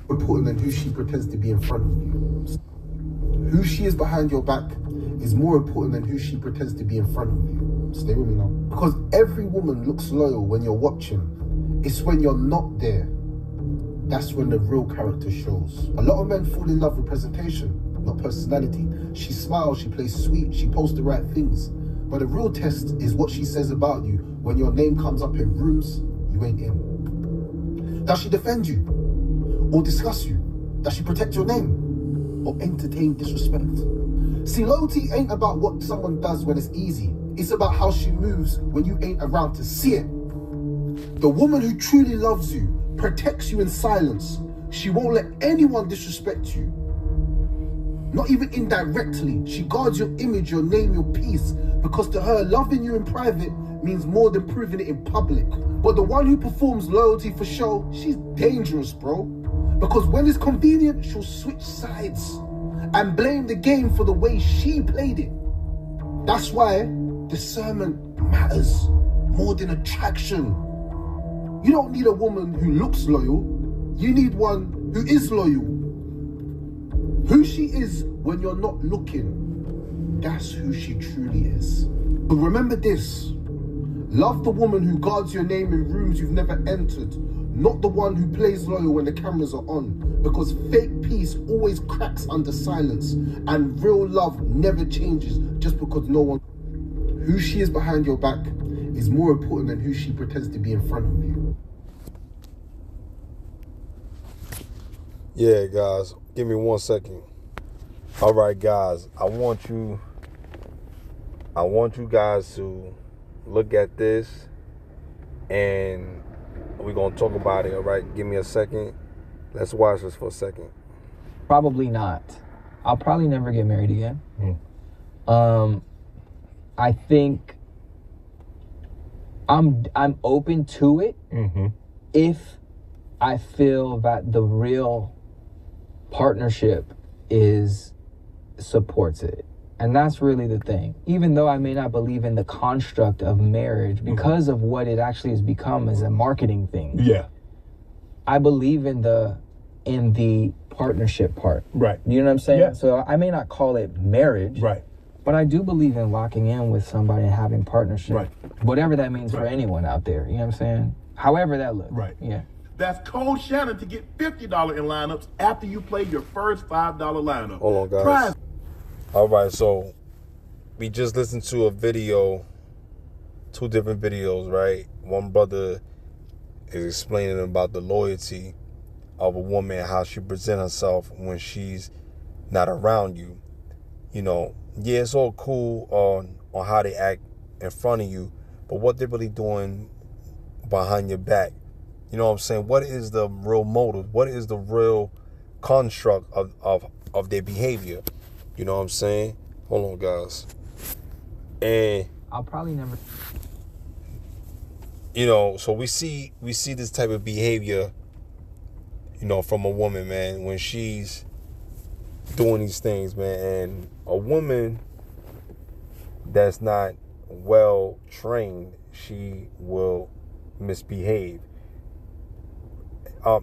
important than who she pretends to be in front of you. Who she is behind your back is more important than who she pretends to be in front of you. Stay with me now. Because every woman looks loyal when you're watching. It's when you're not there. That's when the real character shows. A lot of men fall in love with presentation, not personality. She smiles, she plays sweet, she posts the right things. But the real test is what she says about you when your name comes up in rooms you ain't in. Does she defend you? Or discuss you? Does she protect your name? Or entertain disrespect? See, loyalty ain't about what someone does when it's easy. It's about how she moves when you ain't around to see it. The woman who truly loves you protects you in silence. She won't let anyone disrespect you. Not even indirectly. She guards your image, your name, your peace. Because to her, loving you in private means more than proving it in public. But the one who performs loyalty for show, she's dangerous, bro. Because when it's convenient, she'll switch sides and blame the game for the way she played it. That's why discernment matters more than attraction. You don't need a woman who looks loyal. You need one who is loyal. Who she is when you're not looking, that's who she truly is. But remember this, love the woman who guards your name in rooms you've never entered, not the one who plays loyal when the cameras are on, because fake peace always cracks under silence, and real love never changes just because no one... Who she is behind your back is more important than who she pretends to be in front of you. Yeah, guys, give me 1 second. All right, guys, I want you guys to look at this, and we're going to talk about it, all right? Give me a second. Let's watch this for a second. Probably not. I'll probably never get married again. I think I'm open to it if I feel that the real partnership supports it. And that's really the thing. Even though I may not believe in the construct of marriage because of what it actually has become as a marketing thing. Yeah. I believe in the partnership part. Right. You know what I'm saying? Yeah. So I may not call it marriage. Right. But I do believe in locking in with somebody and having partnership. Right. Whatever that means for anyone out there. You know what I'm saying? However that looks. Right. Yeah. That's Code Shannon to get $50 in lineups after you play your first $5 lineup. Hold on, guys. All right, so we just listened to a video, 2 different videos, right? One brother is explaining about the loyalty of a woman, how she presents herself when she's not around you. You know, yeah, it's all cool on how they act in front of you, but what they're really doing behind your back. You know what I'm saying? What is the real motive? What is the real construct of their behavior? You know what I'm saying? Hold on, guys. And I'll probably never... You know, so we see this type of behavior, you know, from a woman, man, when she's doing these things, man. And a woman that's not well trained, she will misbehave.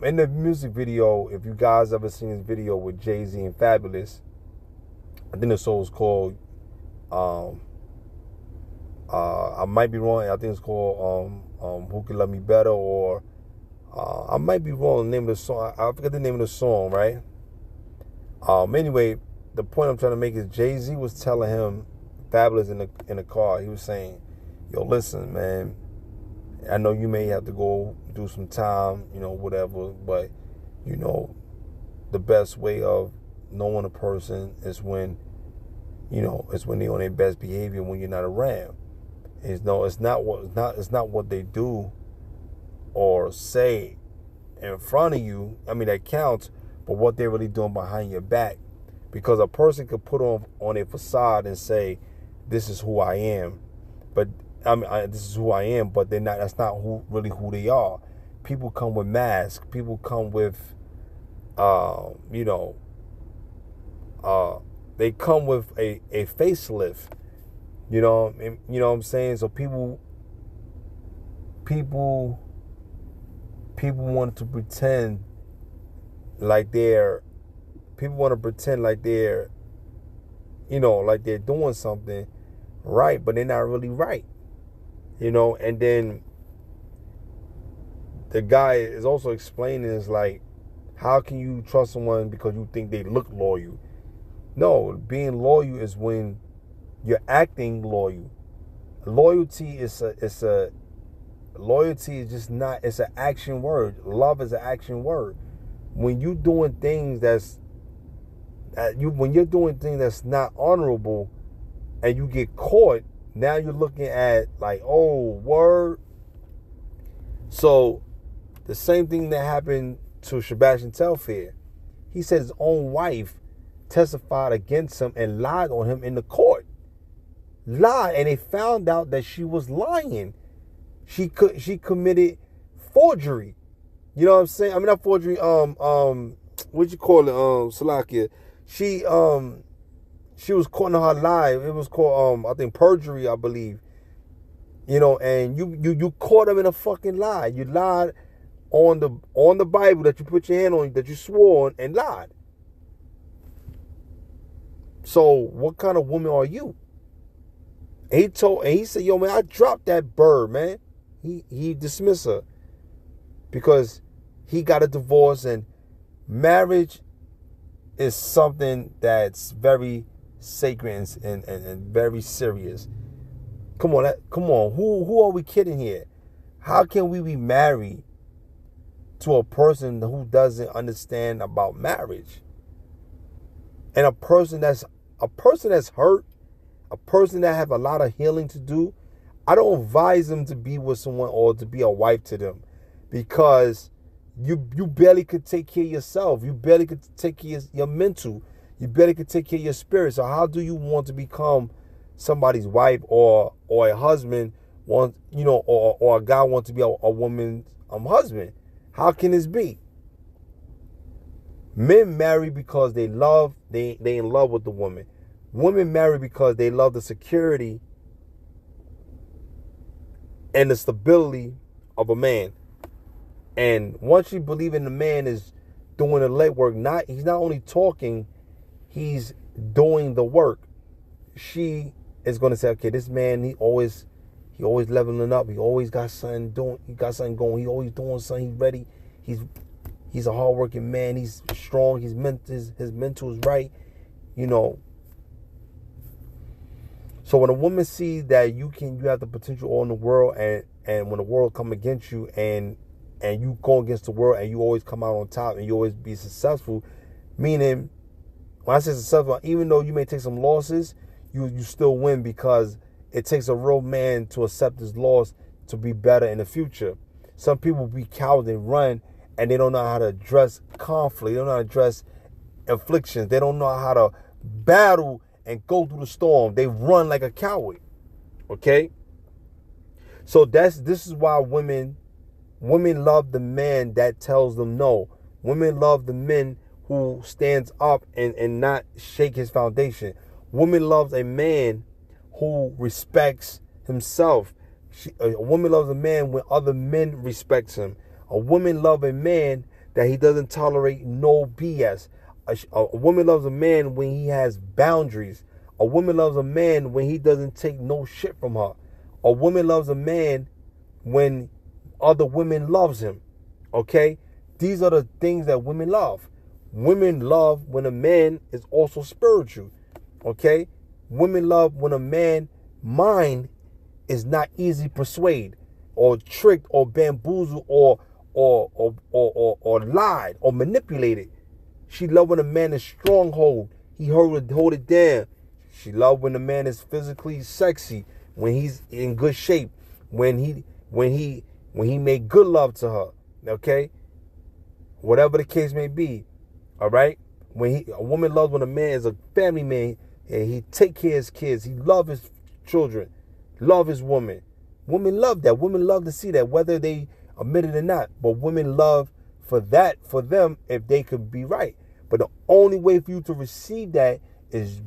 In the music video, if you guys ever seen this video with Jay-Z and Fabulous, I think the song is called, I might be wrong, I think it's called Who Can Love Me Better, or I might be wrong, the name of the song, I forget the name of the song, right? Anyway, the point I'm trying to make is Jay-Z was telling him, Fabulous in the car, he was saying, yo, listen, man, I know you may have to go do some time, you know, whatever, but, you know, the best way of knowing a person is when, you know, it's when they're on their best behavior when you're not around. It's not what they do or say in front of you. I mean, that counts, but what they're really doing behind your back. Because a person could put on a facade and say, this is who I am, but this is who I am, but they're not. That's not really who they are. People come with masks. People come with, you know, they come with a facelift. You know what I'm saying? So people want to pretend like people want to pretend like they're, like they're doing something right, but they're not really right, and then the guy is also explaining is like, how can you trust someone because you think they look loyal? No, being loyal is when you're acting loyal. Loyalty is just not, it's an action word. Love is an action word. When you're doing things when you're doing things that's not honorable and you get caught, now you're looking at like, oh, word. So the same thing that happened to Sebastian Telfair. He said his own wife testified against him and lied on him in the court. Lied, and they found out that she was lying. She committed forgery. You know what I'm saying? I mean, not forgery. What you call it? Salakia. She was caught in her lie. It was called I think perjury, I believe. And you caught him in a fucking lie. You lied on the Bible that you put your hand on, that you swore on, and lied. So what kind of woman are you? And he said, yo, man, I dropped that bird, man. He dismissed her because he got a divorce, and marriage is something that's very sacred and very serious. Come on. Who are we kidding here? How can we be married to a person who doesn't understand about marriage? And a person that's hurt, a person that have a lot of healing to do, I don't advise them to be with someone or to be a wife to them, because you barely could take care of yourself. You barely could take care of your mental. You barely could take care of your spirit. So how do you want to become somebody's wife or a husband? Or a guy want to be a woman's husband? How can this be? Men marry because they in love with the woman. Women marry because they love the security and the stability of a man. And once you believe in the man is doing the legwork, he's not only talking, he's doing the work. She is going to say, okay, this man, he always leveling up. He always got something doing. He got something going. He always doing something. He's ready. He's a hardworking man. He's strong. His mental is right. So when a woman sees that you have the potential all in the world, and when the world come against you, and you go against the world, and you always come out on top, and you always be successful, meaning, when I say successful, even though you may take some losses, you still win, because it takes a real man to accept his loss to be better in the future. Some people be cowards and run, and they don't know how to address conflict. They don't know how to address afflictions. They don't know how to battle and go through the storm. They run like a coward. Okay? So this is why women love the man that tells them no. Women love the men who stands up and not shake his foundation. Woman loves a man who respects himself. A woman loves a man when other men respects him. A woman loves a man that he doesn't tolerate no BS. A woman loves a man when he has boundaries. A woman loves a man when he doesn't take no shit from her. A woman loves a man when other women loves him. Okay? These are the things that women love. Women love when a man is also spiritual. Okay? Women love when a man's mind is not easy persuade or tricked or bamboozled or lied or manipulated. She love when a man is stronghold. He hold it down. She love when a man is physically sexy, when he's in good shape, when he make good love to her. Okay? Whatever the case may be. All right? A woman loves when a man is a family man and he take care of his kids. He love his children. Love his woman. Women love that. Women love to see that, whether they admit it or not. But women love for them if they could be right. But the only way for you to receive that is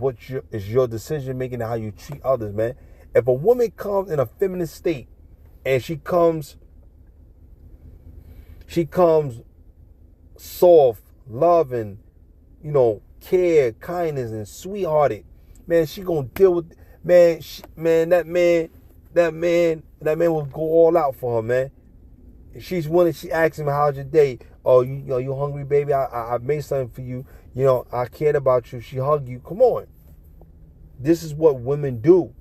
your decision making and how you treat others, man. If a woman comes in a feminine state and she comes soft, love and, care, kindness, and sweethearted, man, she gonna deal with, man, that man will go all out for her, man. She's willing. She asks him, "How's your day? Oh, you hungry, baby? I made something for you. I cared about you." She hugged you. Come on. This is what women do.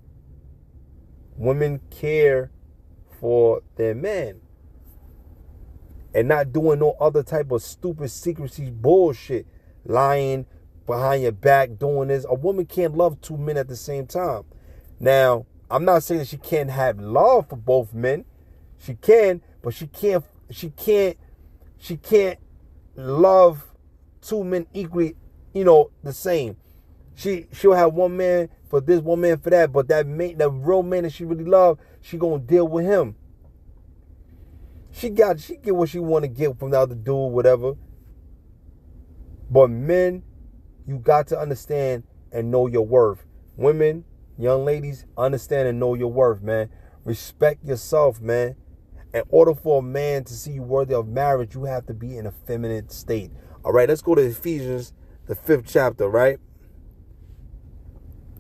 Women care for their men. And not doing no other type of stupid secrecy bullshit. Lying behind your back, doing this. A woman can't love two men at the same time. Now, I'm not saying that she can't have love for both men. She can, but she can't love two men equally, the same. She'll have one man for this, one man for that, but that real man that she really love, she gonna deal with him. She get what she want to get from the other dude, whatever. But men, you got to understand and know your worth. Women, young ladies, understand and know your worth, man. Respect yourself, man. In order for a man to see you worthy of marriage, you have to be in a feminine state. All right, let's go to Ephesians, the 5th chapter, right?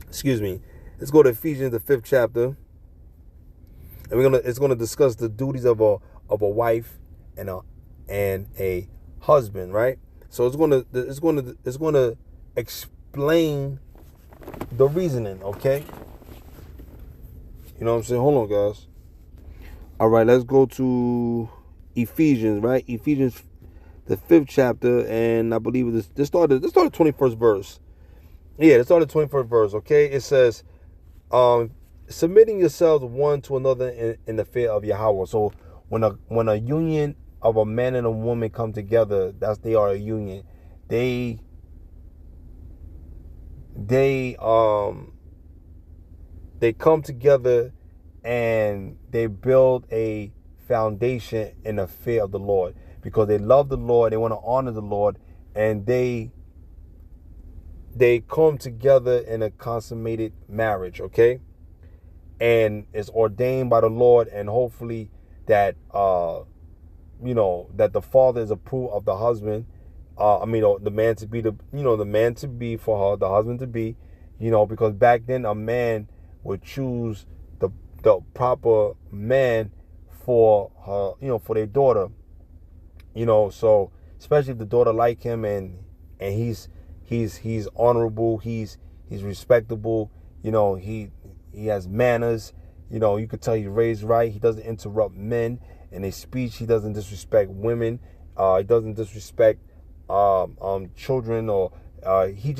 Excuse me. Let's go to Ephesians, the 5th chapter. And it's gonna discuss the duties of a wife and a husband, right? So it's gonna explain the reasoning, okay? You know what I'm saying? Hold on, guys. All right, let's go to Ephesians, right? Ephesians, the 5th chapter, and I believe this started 21st verse. Yeah, let's start the 21st verse, okay? It says, submitting yourselves one to another in the fear of Yahweh. So when a union of a man and a woman come together, they are a union. They come together and they build a foundation in the fear of the Lord because they love the Lord, they want to honor the Lord, and they come together in a consummated marriage, okay? And it's ordained by the Lord, and hopefully that that the father is approved of the husband. The man to be the man to be for her, the husband to be, because back then a man would choose the proper man for her, for their daughter. So especially if the daughter like him and he's honorable, he's respectable, he has manners, you could tell he's raised right, he doesn't interrupt men in his speech, he doesn't disrespect women, he doesn't disrespect children, or he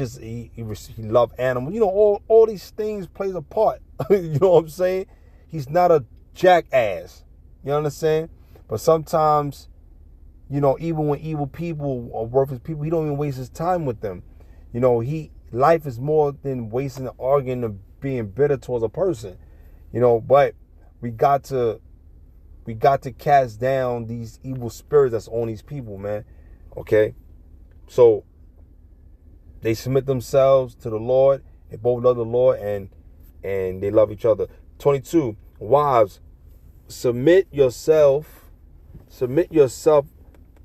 love animals. All these things plays a part. You know what I'm saying? He's not a jackass. You understand? But sometimes, even when evil people or worthless people, he don't even waste his time with them. Life is more than wasting and arguing and being bitter towards a person. But we got to cast down these evil spirits that's on these people, man. Okay? So they submit themselves to the Lord. They both love the Lord and they love each other. 22, wives, submit yourselves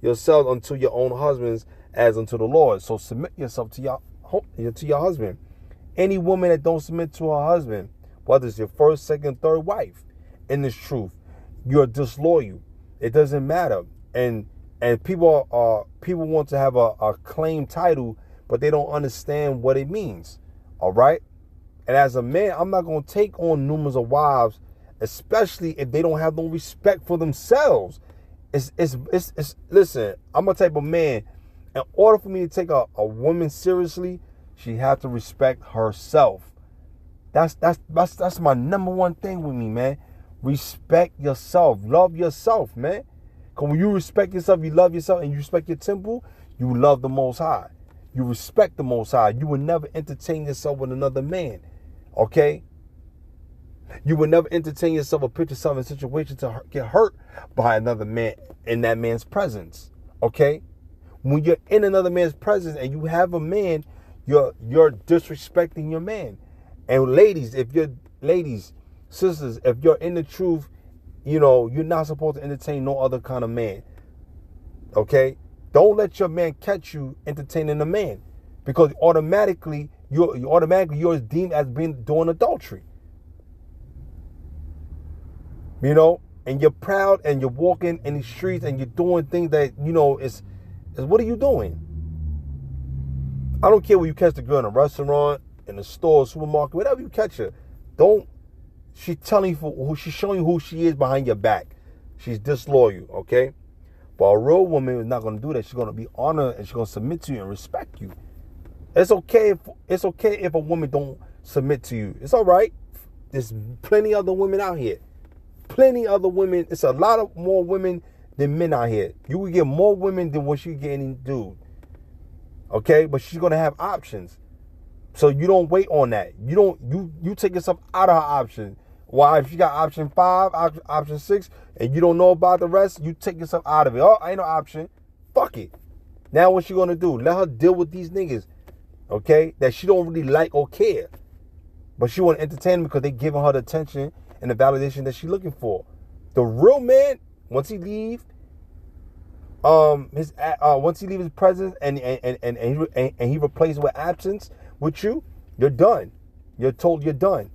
unto your own husbands as unto the Lord. So submit yourself to your husband. Any woman that don't submit to her husband, whether it's your first, second, third wife, in this truth, you're disloyal. It doesn't matter. And people want to have a claim title, but they don't understand what it means. All right. And as a man, I'm not going to take on numerous of wives, especially if they don't have no respect for themselves. Listen, I'm a type of man. In order for me to take a woman seriously, she has to respect herself. That's my number one thing with me, man. Respect yourself. Love yourself, man. Because when you respect yourself, you love yourself, and you respect your temple, you love the Most High. You respect the Most High. You will never entertain yourself with another man. Okay? You will never entertain yourself or put yourself in a situation to get hurt by another man in that man's presence. Okay? When you're in another man's presence and you have a man, you're disrespecting your man. And sisters, if you're in the truth, you're not supposed to entertain no other kind of man. Okay? Don't let your man catch you entertaining a man, because automatically you're deemed as being doing adultery. You know, and you're proud and you're walking in the streets and you're doing things that, you know, is what are you doing? I don't care where you catch the girl in a restaurant, in a store, supermarket, whatever you catch her. She's telling you she's showing you who she is behind your back. She's disloyal, okay? But a real woman is not going to do that. She's going to be honored and she's going to submit to you and respect you. It's okay if a woman don't submit to you. It's all right. There's plenty other women out here. Plenty other women. It's a lot of more women than men out here. You will get more women than what you get any dude. Okay? But she's going to have options. So you don't wait on that. You take yourself out of her option. Why? If she got option 5, option 6, and you don't know about the rest, you take yourself out of it. Oh, ain't no option. Fuck it. Now what she gonna do? Let her deal with these niggas, okay, that she don't really like or care. But she want to entertain them because they giving her the attention and the validation that she's looking for. The real man, once he leave, once he leave his presence and he replaces with absence with you, you're done. You're told you're done.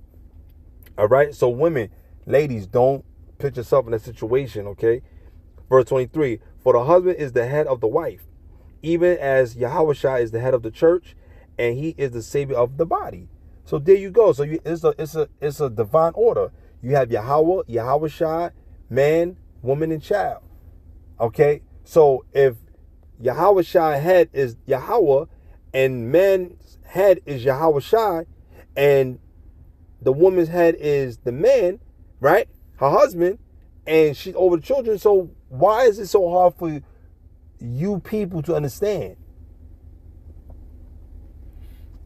All right, so women, ladies, don't put yourself in a situation, okay? Verse 23, for the husband is the head of the wife, even as Yahushua is the head of the church, and he is the savior of the body. So there you go. So it's a divine order. You have Yahweh, Yahushua, man, woman, and child. Okay, so if Yahushua's head is Yahweh, and man's head is Yahushua, and the woman's head is the man, right? Her husband, and she's over the children. So why is it so hard for you people to understand?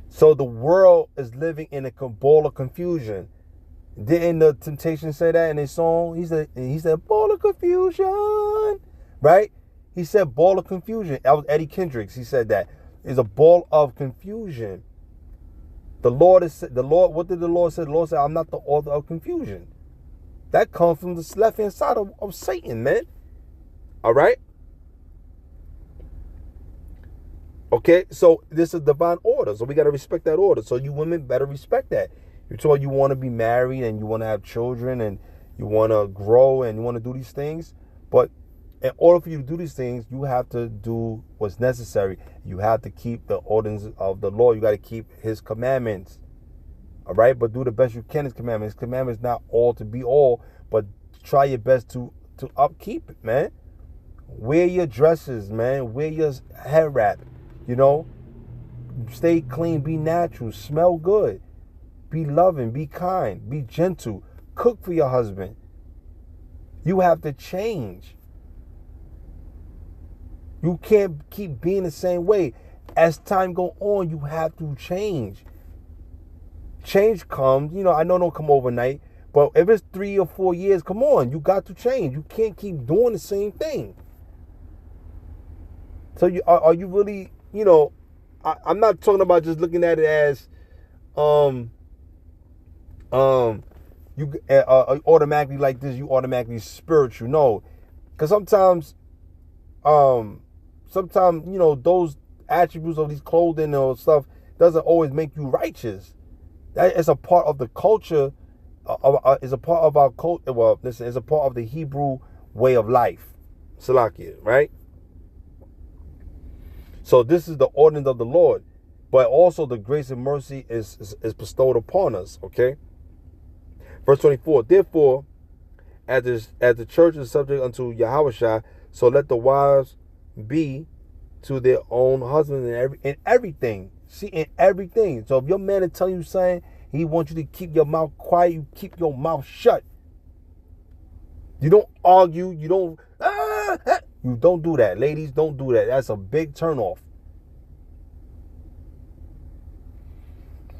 So the world is living in a ball of confusion. Didn't the Temptation say that in his song? He said ball of confusion, right? He said ball of confusion. That was Eddie Kendricks. He said that it's a ball of confusion. What did the Lord say? The Lord said, I'm not the author of confusion. That comes from the left-hand side of Satan, man. All right? Okay, so this is divine order. So we got to respect that order. So you women better respect that. You're told you want to be married and you want to have children and you want to grow and you want to do these things. But in order for you to do these things, you have to do what's necessary. You have to keep the ordinances of the Lord. You got to keep his commandments. All right? But do the best you can. His commandments. His commandments not all to be all, but try your best to upkeep it, man. Wear your dresses, man. Wear your hair wrap. You know? Stay clean. Be natural. Smell good. Be loving. Be kind. Be gentle. Cook for your husband. You have to change. You can't keep being the same way. As time goes on, you have to change. Change comes, I know it don't come overnight, but if it's 3 or 4 years, come on, you got to change. You can't keep doing the same thing. So are you really, I'm not talking about just looking at it as, you automatically like this, you automatically spiritual. No, because sometimes, those attributes of these clothing or stuff doesn't always make you righteous. That is a part of the culture, is a part of our culture. Well, listen, it's a part of the Hebrew way of life. Salakia, right? So this is the ordinance of the Lord, but also the grace and mercy is bestowed upon us. Okay. Verse 24. Therefore, as the church is subject unto Yahushua, so let the wives be to their own husbands in everything. See, in everything. So if your man is telling you something, he wants you to keep your mouth quiet. You keep your mouth shut. You don't argue. You don't. You don't do that, ladies. Don't do that. That's a big turnoff.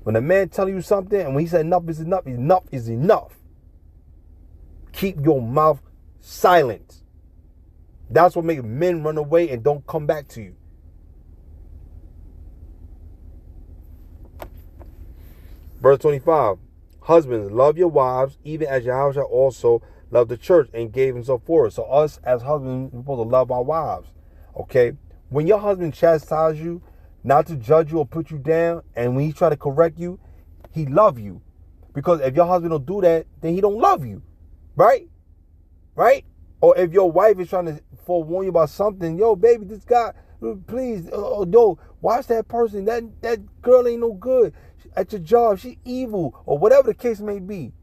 When a man telling you something, and when he said enough is enough, enough is enough. Keep your mouth silent. That's what makes men run away and don't come back to you. Verse 25. Husbands, love your wives, even as Yahushua also loved the church and gave himself for it. So us as husbands, we're supposed to love our wives. Okay? when your husband chastises you, not to judge you or put you down, and when he try to correct you, he love you. Because if your husband don't do that, then he don't love you. Right? Right? Or if your wife is trying to forewarn you about something, yo, baby, this guy, please, yo, watch that person. That girl ain't no good at your job. She evil, or whatever the case may be.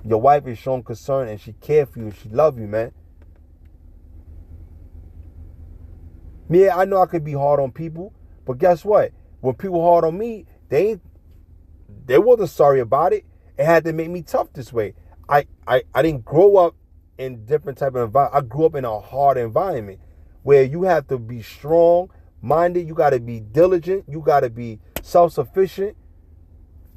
Your wife is showing concern and she care for you. She love you, man. Yeah, I know I could be hard on people, but guess what? When people hard on me, they wasn't sorry about it. It had to make me tough this way. I didn't grow up in different type of environment. I grew up in a hard environment where you have to be strong-minded, you got to be diligent, you got to be self-sufficient,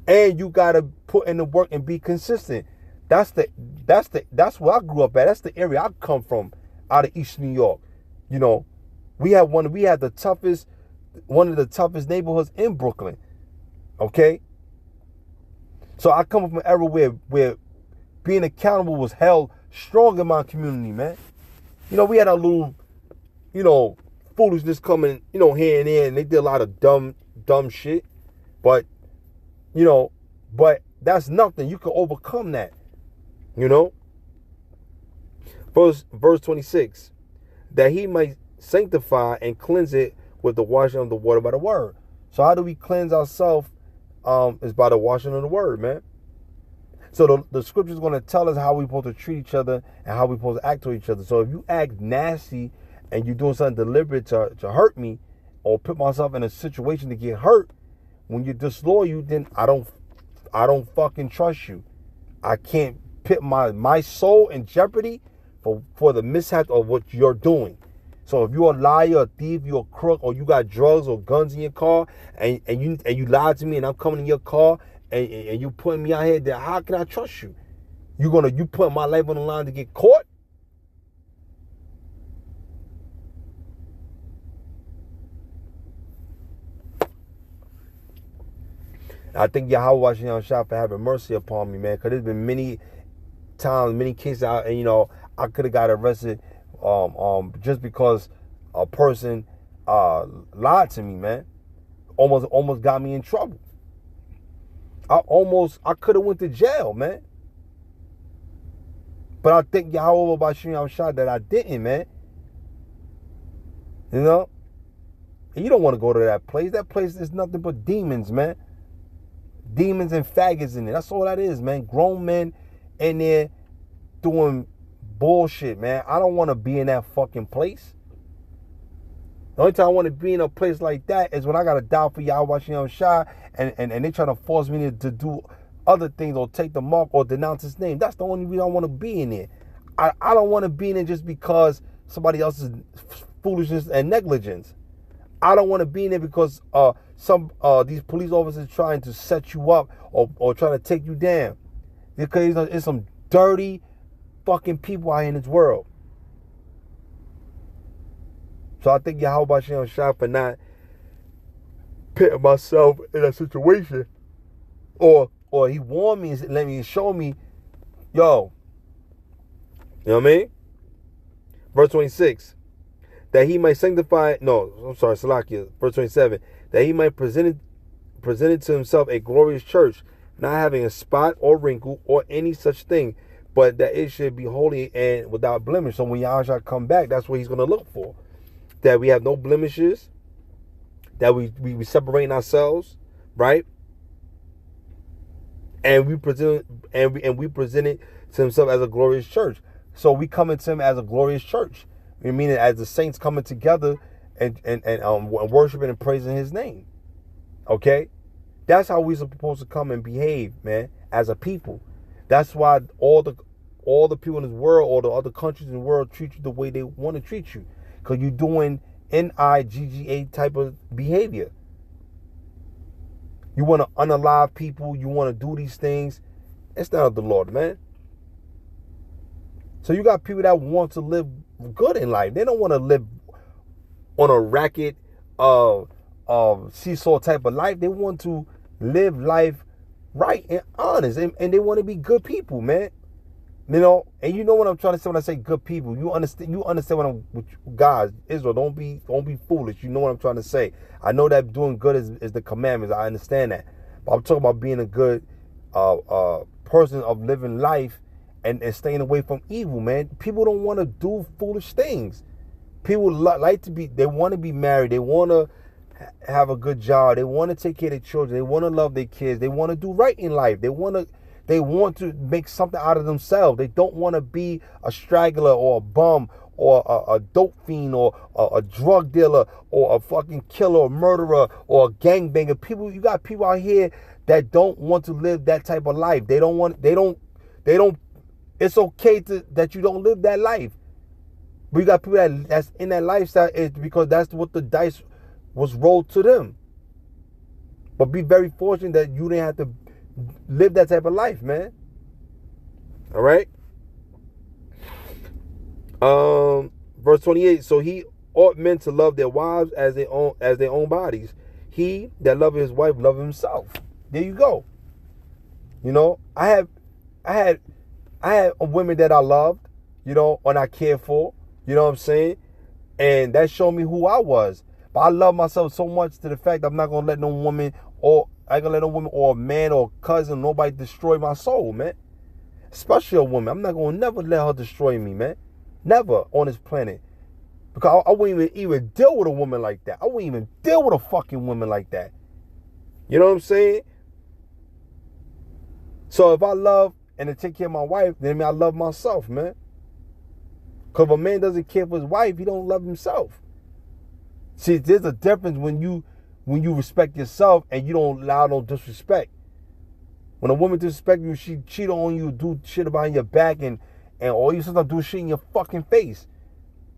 and you got to put in the work and be consistent. That's where I grew up at. That's the area I come from, out of East New York. You know, we had one of the toughest neighborhoods in Brooklyn. Okay? So I come from an era where being accountable was held strong in my community, man. You know, we had a little, foolishness coming, here and there, and they did a lot of dumb shit. But that's nothing. You can overcome that. Verse 26, that he might sanctify and cleanse it with the washing of the water by the word. So how do we cleanse ourselves? Is by the washing of the word, man. So the scripture is going to tell us how we're supposed to treat each other and how we're supposed to act to each other. So if you act nasty and you're doing something deliberate to hurt me or put myself in a situation to get hurt, when you're disloyal, then I don't fucking trust you. I can't put my soul in jeopardy for the mishap of what you're doing. So if you're a liar, a thief, you're a crook, or you got drugs or guns in your car, and you lied to me, and I'm coming in your car, and you putting me out here, then how can I trust you? You put my life on the line to get caught? I think Yahweh Shah for having mercy upon me, man, because there's been many times, many cases out, and I could have got arrested just because a person lied to me, man. Almost got me in trouble. I could have went to jail, man. But I think Yahweh Bashim Shah that I didn't, man. And you don't want to go to that place. That place is nothing but demons, man. Demons and faggots in it. That's all that is, man. Grown men in there doing bullshit, man. I don't want to be in that fucking place. The only time I want to be in a place like that is when I got to die for Yahweh Shem Shah and they trying to force me to do other things or take the mark or denounce his name. That's the only reason I want to be in there. I don't want to be in it just because somebody else's foolishness and negligence. I don't want to be in there because these police officers trying to set you up or trying to take you down. Because it's some dirty fucking people out here in this world. So I think Yahweh Shem Shah for not putting myself in a situation, or he warned me and let me show me, yo, you know what I mean? Verse 26, that he might sanctify, Salakia, verse 27, that he might present it to himself a glorious church, not having a spot or wrinkle or any such thing, but that it should be holy and without blemish. So when Yahweh come back, that's what he's going to look for. That we have no blemishes, that we separating ourselves, right? And we present it to himself as a glorious church. So we come into him as a glorious church. We mean it as the saints coming together and worshiping and praising his name. Okay? That's how we're supposed to come and behave, man, as a people. That's why all the people in this world, or the other countries in the world, treat you the way they want to treat you. Because you're doing NIGGA type of behavior. You want to unalive people. You want to do these things. It's not of the Lord, man. So you got people that want to live good in life. They don't want to live on a racket seesaw type of life. They want to live life right and honest. And they want to be good people, man. You know, and you know what I'm trying to say when I say good people. You understand what I'm with guys. Israel, don't be foolish. You know what I'm trying to say. I know that doing good is the commandments. I understand that. But I'm talking about being a good person of living life and staying away from evil, man. People don't want to do foolish things. People like to be, they want to be married. They want to have a good job. They want to take care of their children. They want to love their kids. They want to do right in life. They want to make something out of themselves. They don't want to be a straggler or a bum or a dope fiend or a drug dealer or a fucking killer or murderer or a gangbanger. People, you got people out here that don't want to live that type of life. They don't, it's okay that you don't live that life. But you got people that's in that lifestyle is because that's what the dice was rolled to them. But be very fortunate that you didn't have to live that type of life, man. All right. Verse 28. So he ought men to love their wives as their own bodies. He that loveth his wife loveth himself. There you go. You know, I had women that I loved, you know, and I cared for. You know what I'm saying? And that showed me who I was. But I love myself so much to the fact I'm not gonna let no woman or a man or cousin, nobody destroy my soul, man. Especially a woman. I'm not gonna never let her destroy me, man. Never on this planet. Because I wouldn't even deal with a woman like that. I wouldn't even deal with a fucking woman like that. You know what I'm saying? So if I love and to take care of my wife, then I love myself, man. Because if a man doesn't care for his wife, he don't love himself. See, there's a difference when you respect yourself and you don't allow no disrespect. When a woman disrespects you, she cheat on you, do shit behind your back, and all you sometimes do shit in your fucking face.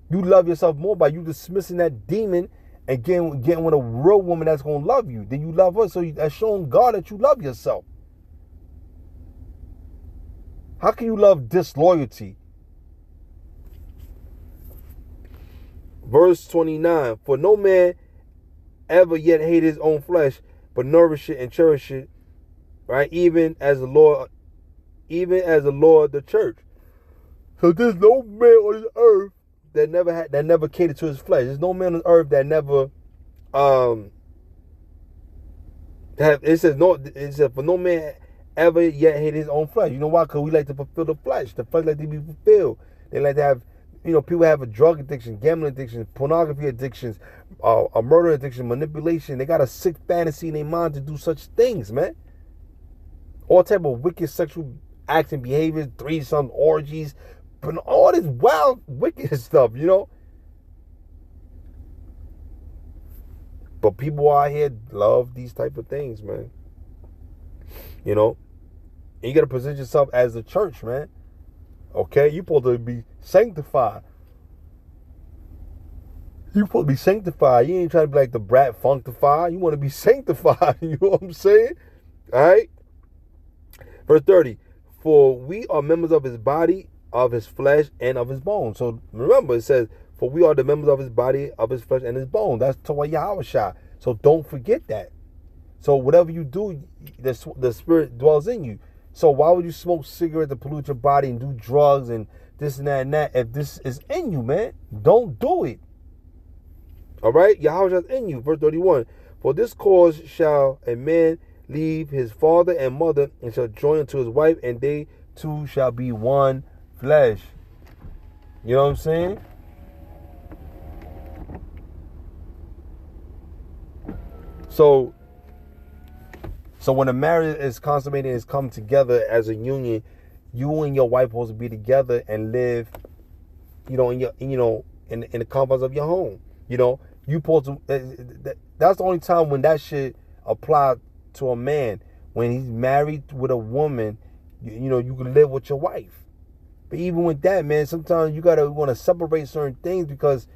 You love yourself more by you dismissing that demon and getting with a real woman that's gonna love you. Then you love her, so that's showing God that you love yourself. How can you love disloyalty? Verse 29, for no man ever yet hated his own flesh, but nourish it and cherish it, right? Even as the Lord the church. So there's no man on this earth that never catered to his flesh. There's no man on earth that never it says for no man ever yet hated his own flesh. You know why? Because we like to fulfill the flesh. The flesh like to be fulfilled. They like to have, you know, people have a drug addiction, gambling addiction, pornography addictions, a murder addiction, manipulation. They got a sick fantasy in their mind to do such things, man. All type of wicked sexual acts and behaviors, threesomes, orgies, but all this wild, wicked stuff, you know. But people out here love these type of things, man. You know, and you got to present yourself as the church, man. Okay, you're supposed to be sanctified. You're supposed to be sanctified. You ain't trying to be like the brat functified. You want to be sanctified. You know what I'm saying? All right. Verse 30. For we are members of his body, of his flesh, and of his bones. So remember, it says, for we are the members of his body, of his flesh, and his bones. That's Torah Yahushua. So don't forget that. So whatever you do, the Spirit dwells in you. So why would you smoke cigarettes to pollute your body and do drugs and this and that if this is in you, man? Don't do it. All right? Yahushua is in you. Verse 31. For this cause shall a man leave his father and mother and shall join unto his wife, and they two shall be one flesh. You know what I'm saying? So when a marriage is consummated, is come together as a union, you and your wife supposed to be together and live, you know, in the confines of your home. You know, you supposed to. That's the only time when that shit apply to a man. When he's married with a woman, you know, you can live with your wife. But even with that, man, sometimes you gotta want to separate certain things because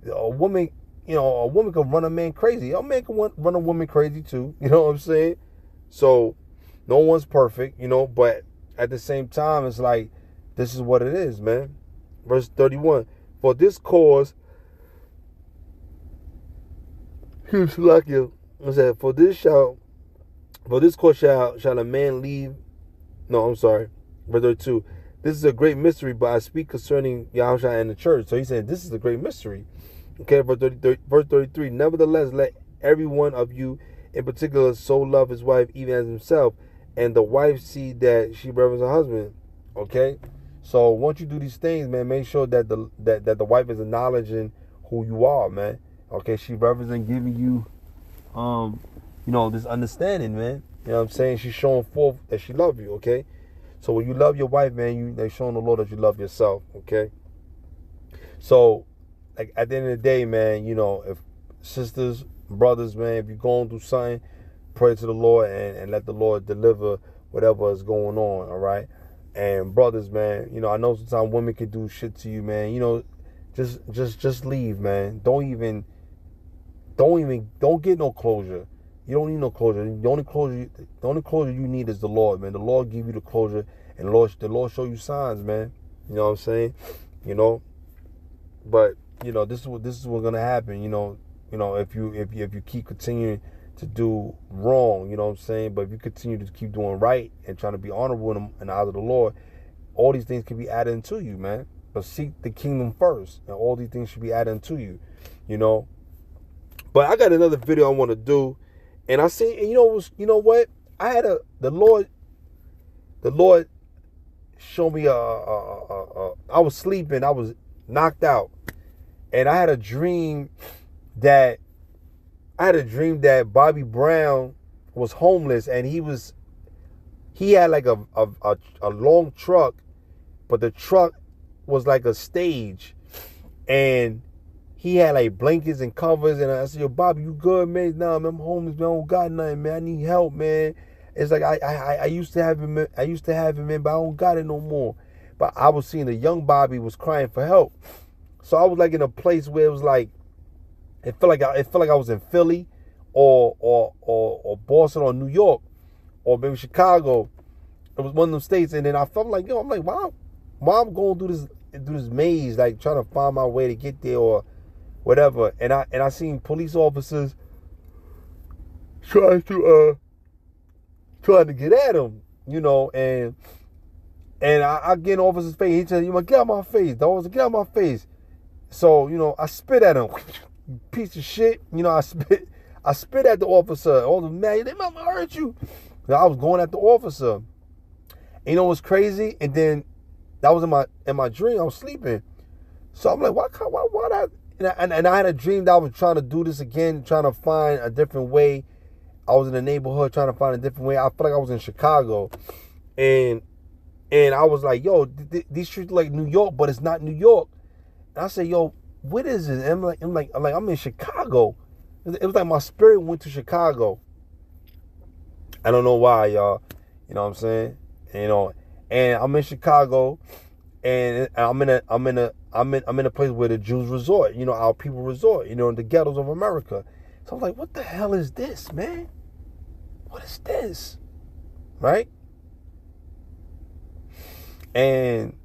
a woman, you know, a woman can run a man crazy. A man can run a woman crazy too. You know what I'm saying? So no one's perfect, you know, but at the same time, it's like, this is what it is, man. Verse 31. For this cause, for this cause shall a man leave. No, I'm sorry. Verse 32. this is a great mystery, but I speak concerning Yahushua and the church. So he said, this is a great mystery. Okay, verse 33. Nevertheless, let every one of you in particular so love his wife even as himself, and the wife see that she reverence her husband. Okay? So once you do these things, man, make sure that the wife is acknowledging who you are, man. Okay, she represents giving you this understanding, man. You know what I'm saying? She's showing forth that she loves you, okay? So when you love your wife, man, they're showing the Lord that you love yourself, okay? So, like, at the end of the day, man, if sisters, brothers, man, if you're going through something, pray to the Lord and let the Lord deliver whatever is going on, all right? And brothers, man, I know sometimes women can do shit to you, man. Just leave, man. Don't get no closure. You don't need no closure. The only closure you need is the Lord, man. The Lord give you the closure, and the Lord show you signs, man. You know what I'm saying? But this is what's gonna happen. If you keep continuing to do wrong, you know what I'm saying. But if you continue to keep doing right and trying to be honorable in the eyes of the Lord, all these things can be added into you, man. But seek the kingdom first, and all these things should be added into you. But I got another video I want to do, and I seen, and you know what? I had the Lord showed me I was sleeping, I was knocked out, and I had a dream that Bobby Brown was homeless, and he had like a long truck, but the truck was like a stage, and he had like blankets and covers, and I said, "Yo, Bobby, you good, man?" "Nah, man, I'm homeless, man. I don't got nothing, man. I need help, man." It's like I used to have him, man, but I don't got it no more. But I was seeing the young Bobby was crying for help, so I was like in a place where it was like it felt like I was in Philly, or Boston, or New York, or maybe Chicago. It was one of them states, and then I felt like, I'm like, why I'm going through this maze, like trying to find my way to get there or whatever. And I seen police officers trying to get at him, and I get in officer's face. He said, "You get out my face, dog. Get out my face." So, I spit at him. Piece of shit. I spit at the officer. All the man, they might hurt you. I was going at the officer. And you know what's crazy? And then that was in my dream. I was sleeping. So I'm like, why that? And I had a dream that I was trying to do this again, trying to find a different way. I was in the neighborhood trying to find a different way. I felt like I was in Chicago. And I was like, yo, these streets are like New York, but it's not New York. And I said, yo, what is this? And I'm in Chicago. It was like my spirit went to Chicago. I don't know why, y'all. You know what I'm saying? And I'm in Chicago, and I'm in a place where the Jews resort. Our people resort. In the ghettos of America. So I'm like, what the hell is this, man? What is this? Right? And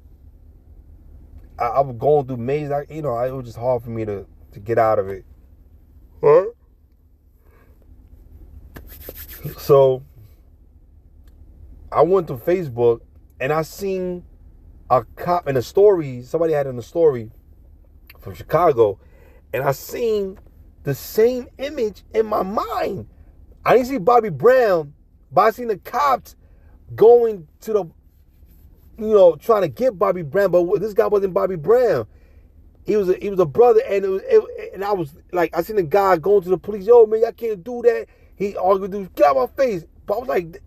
I was going through mazes. It was just hard for me to get out of it. Huh? So I went to Facebook, and I seen a cop in a story. Somebody had in a story from Chicago, and I seen the same image in my mind. I didn't see Bobby Brown, but I seen the cops going to the, trying to get Bobby Brown. But this guy wasn't Bobby Brown. He was a brother, and and I was like, I seen the guy going to the police. Yo, man, I can't do that. He argued, get out of my face. But I was like,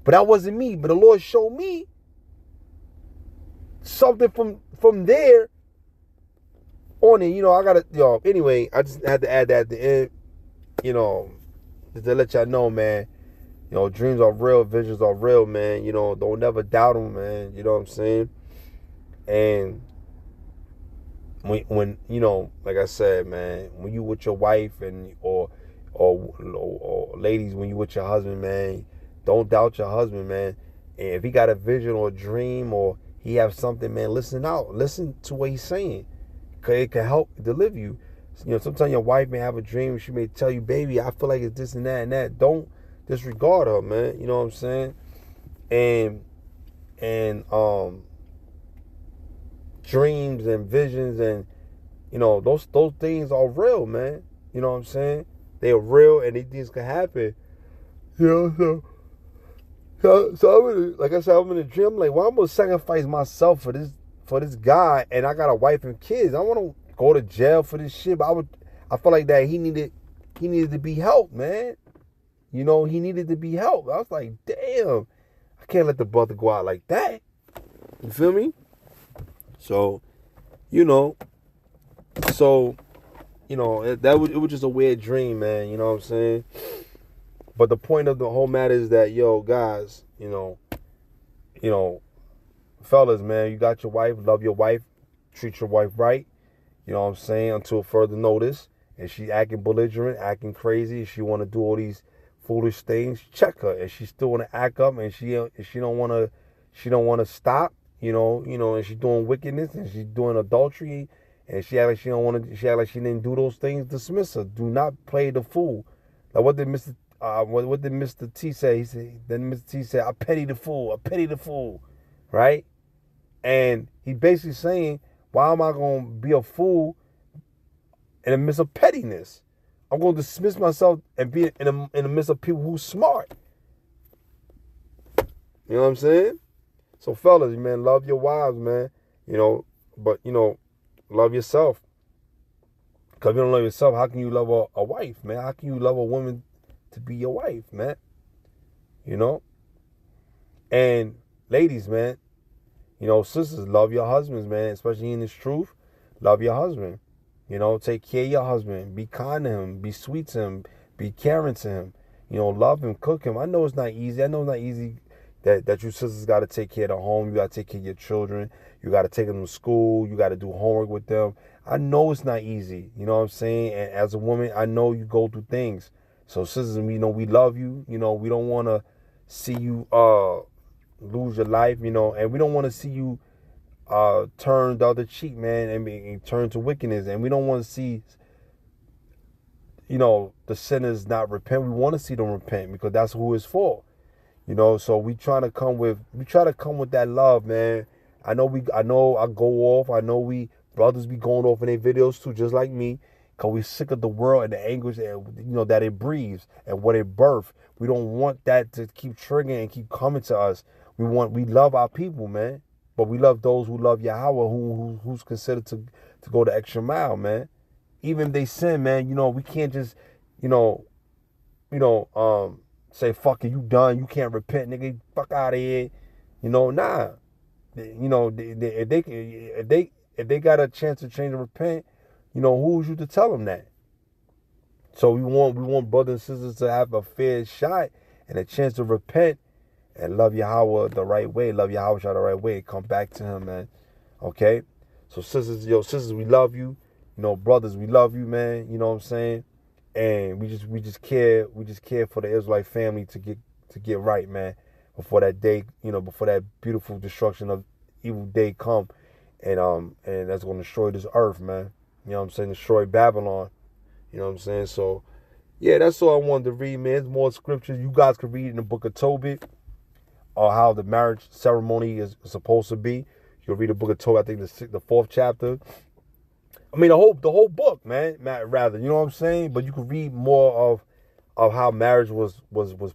but that wasn't me. But the Lord showed me something from there on it. I gotta, anyway, I just had to add that at the end, just to let y'all know, man. Dreams are real, visions are real, man. Don't never doubt them, man. You know what I'm saying? And when like I said, man, when you with your wife and or ladies, when you with your husband, man, don't doubt your husband, man. And if he got a vision or a dream or he have something, man, listen to what he's saying, cause it can help deliver you. Sometimes your wife may have a dream. She may tell you, baby, I feel like it's this and that and that. Don't disregard her, man. You know what I'm saying? And dreams and visions, and those things are real, man. You know what I'm saying? They are real, and these things can happen. So like I said, I'm in the dream. Like, well, I'm gonna sacrifice myself for this guy, and I got a wife and kids. I want to go to jail for this shit, but I felt like that he needed to be helped, man. He needed to be helped. I was like, damn, I can't let the brother go out like that. You feel me? So, it was just a weird dream, man. You know what I'm saying? But the point of the whole matter is that, guys, fellas, man, you got your wife, love your wife, treat your wife right. You know what I'm saying? Until further notice. And she acting belligerent, acting crazy, she want to do all these foolish things, check her. And she still want to act up, and she don't want to stop, and she's doing wickedness, and she's doing adultery, and she act like she didn't do those things, dismiss her. Do not play the fool. Like, what did Mr. T say? Then Mr. T said, I pity the fool, right? And he basically saying, why am I going to be a fool in the midst of pettiness? I'm going to dismiss myself and be in the midst of people who's smart. You know what I'm saying? So, fellas, man, love your wives, man. But love yourself. Because if you don't love yourself, how can you love a wife, man? How can you love a woman to be your wife, man? And ladies, man, sisters, love your husbands, man, especially in this truth. Love your husband. Take care of your husband. Be kind to him. Be sweet to him. Be caring to him. Love him, cook him. I know it's not easy. I know it's not easy that you sisters got to take care of the home. You got to take care of your children. You got to take them to school. You got to do homework with them. I know it's not easy. You know what I'm saying? And as a woman, I know you go through things. So, sisters, we love you. We don't want to see you lose your life, and we don't want to see you turn the other cheek, man, and turn to wickedness. And we don't want to see, the sinners not repent. We want to see them repent, because that's who it's for. So we try to come with that love, man. I know I go off. I know brothers be going off in their videos too, just like me. Because we sick of the world and the anguish that it breathes and what it births. We don't want that to keep triggering and keep coming to us. We love our people, man. But we love those who love Yahweh, who's considered to go the extra mile, man. Even if they sin, man, we can't just, say, fuck it, you done, you can't repent, nigga, fuck out of here. Nah. If they got a chance to change and repent, who's you to tell them that? So we want brothers and sisters to have a fair shot and a chance to repent and love Yahweh the right way, love Yahweh the right way, come back to him, man. Okay? So sisters, we love you. Brothers, we love you, man. You know what I'm saying? And we just care for the Israelite family to get right, man, before that day, before that beautiful destruction of evil day come, and that's gonna destroy this earth, man. You know what I'm saying? Destroy Babylon. You know what I'm saying? So, yeah, that's all I wanted to read, man. There's more scriptures you guys can read in the book of Tobit, or how the marriage ceremony is supposed to be. You'll read the book of Tobit, I think the 4th chapter. I mean, the whole book, man, rather. You know what I'm saying? But you can read more of how marriage was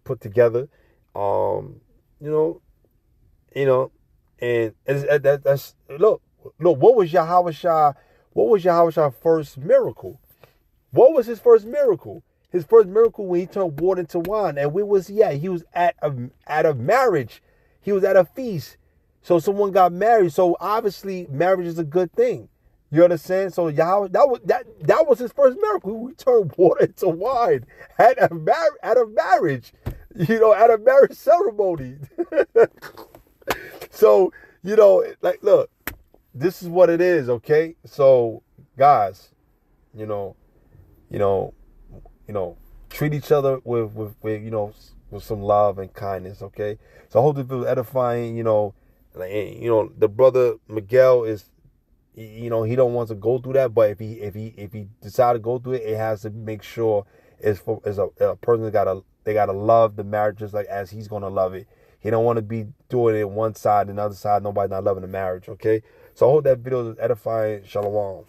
put together. And that's look. What was Yahweh's first miracle? What was his first miracle? His first miracle when he turned water into wine. And where was he at? He was at a marriage. He was at a feast. So someone got married. So obviously marriage is a good thing. You understand? So Yahweh, that was his first miracle. He turned water into wine at a marriage. At a marriage ceremony. So, look, this is what it is, okay? So, guys, treat each other with some love and kindness, okay? So I hope this was edifying. The brother Miguel is, he don't want to go through that, but if he decide to go through it, it has to make sure it's a person they gotta love the marriage just like as he's gonna love it. He don't want to be doing it one side and the other side, nobody not loving the marriage, okay? So I hope that video is edifying. Shalom.